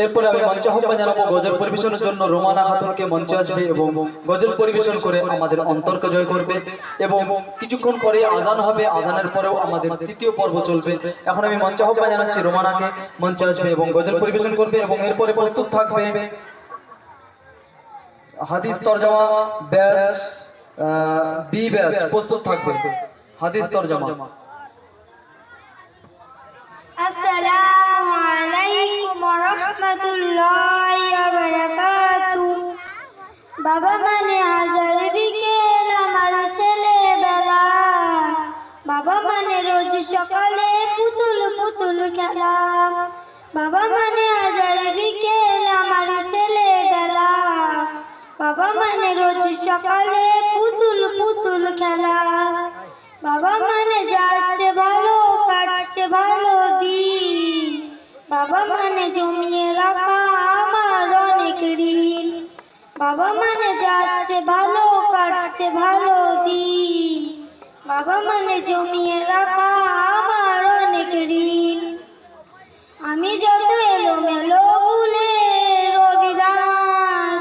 এরপরে আমি মঞ্চে আহ্বান জানাবো গজল পরিবেশনের জন্য রোমানা খাতুনকে মঞ্চে আসবে এবং গজল পরিবেশন করে আমাদের অন্তরকে জয় করবে। এবং কিছুক্ষণ পরে আজান হবে, আজানের পরেও আমাদের তৃতীয় পর্ব চলবে। এখন আমি মঞ্চে আহ্বান জানাচ্ছি রোমানাকে মঞ্চে আসবে এবং গজল পরিবেশন করবে। এবং এরপরে প্রস্তুত থাকবে হাদিস তরজমা ব্যাচ বি ব্যাচ, প্রস্তুত থাকবে হাদিস তরজমা। আসসালামু আলাইকুম ওয়া রাহমাতুল্লাহি ওয়া বারাকাতুহু। বাবা মানে হাজার বিকেল আমার ছেলেবেলা, বাবা মানে রোজ সকালে পুতুল পুতুল খেলা। বাবা মানে হাজার বিকেল আমার ছেলেবেলা, বাবা মানে রোজ সকালে পুতুল পুতুল খেলা। বাবা মানে যাচ্ছে ভালো কাটছে ভালো দিন, বাবা মানে জমিয়ে রাখা আমার অনেক ঋণ। বাবা মানে যাচ্ছে ভালো কাটছে ভালো দিন, বাবা মানে জমিয়ে রাখা আমার অনেক ঋণ। আমি যত এলোমেলো ভুলে রবিদান,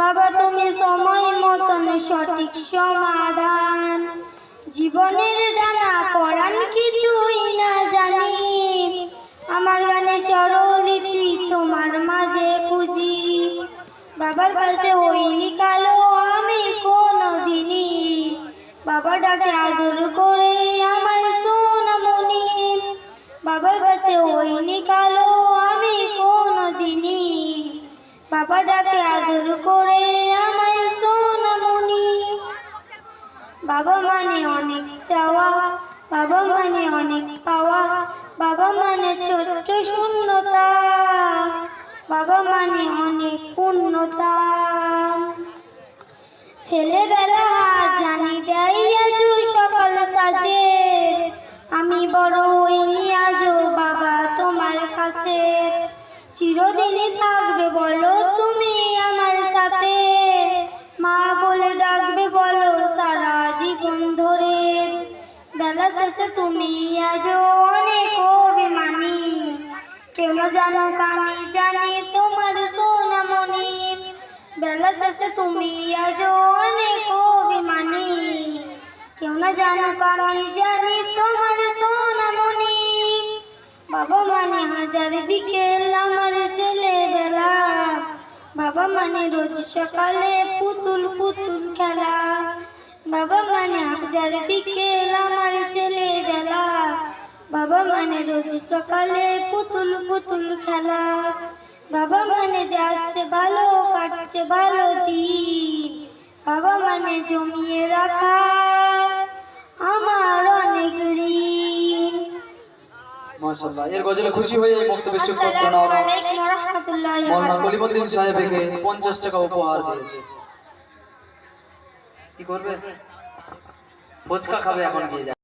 বাবা তুমি সময় মতন সঠিক সমাধান। জীবনের ডানা পড়ান কিছুই না জানি, আমার গানে সরলীতি তোমার মাঝে খুঁজি। বাবার কাছে হইনি কালো আমি কোনদিনই, বাবা ডাকে আদর করে আমার সোনামণি। বাবার কাছে হইনি কালো আমি কোনদিনই, বাবা ডাকে আদর করে আমার সোনামণি। বাবা মানে অনেক চাওয়া, বাবা মানে অনেক পাওয়া, বাবা মানে ছোট্ট শূন্যতা, বাবা মানে অনেক পূর্ণতা। ছেলেবেলা জানি দেয় আজও সকাল সাজে, আমি বড় হইনি আজও বাবা তোমার কাছে। চিরদিনই থাকবে বলো তুমি আমার সাথে, মা বলে ডাকবে বলো সারা জীবন ধরে। বেলা শেষে তুমি আজও অনেক অভিমানী, কেউ না জানুক আমি জানি তোমার সোনামণি। বেলা শেষে তুমি আজও অনেক অভিমানী, কেউ না জানুক আমি জানি তোমার সোনামণি। বাবা মানে হাজার বিকেল আমার ছেলেবেলা, বাবা মানে রোজ সকালে পুতুল পুতুল খেলা। বাবা মানে হাজার বিকেল আমার ছেলেবেলা, বাবা মানে রোজ সকালে পুতুল পুতুল খেলা। বাবা মানে যাচ্ছে ভালো কাটছে ভালো দিন, বাবা মানে জমিয়ে রাখা আমার অনেক ঋণ। মাশাআল্লাহ। এর গজলে খুশি হয়ে এই বক্তব্য শিক্ষক মাওলানা কলিমুদ্দিন সাহেবকে 50 টাকা উপহার দিয়েছে। কি করবে? ফুচকা খাবে এখন গিয়ে।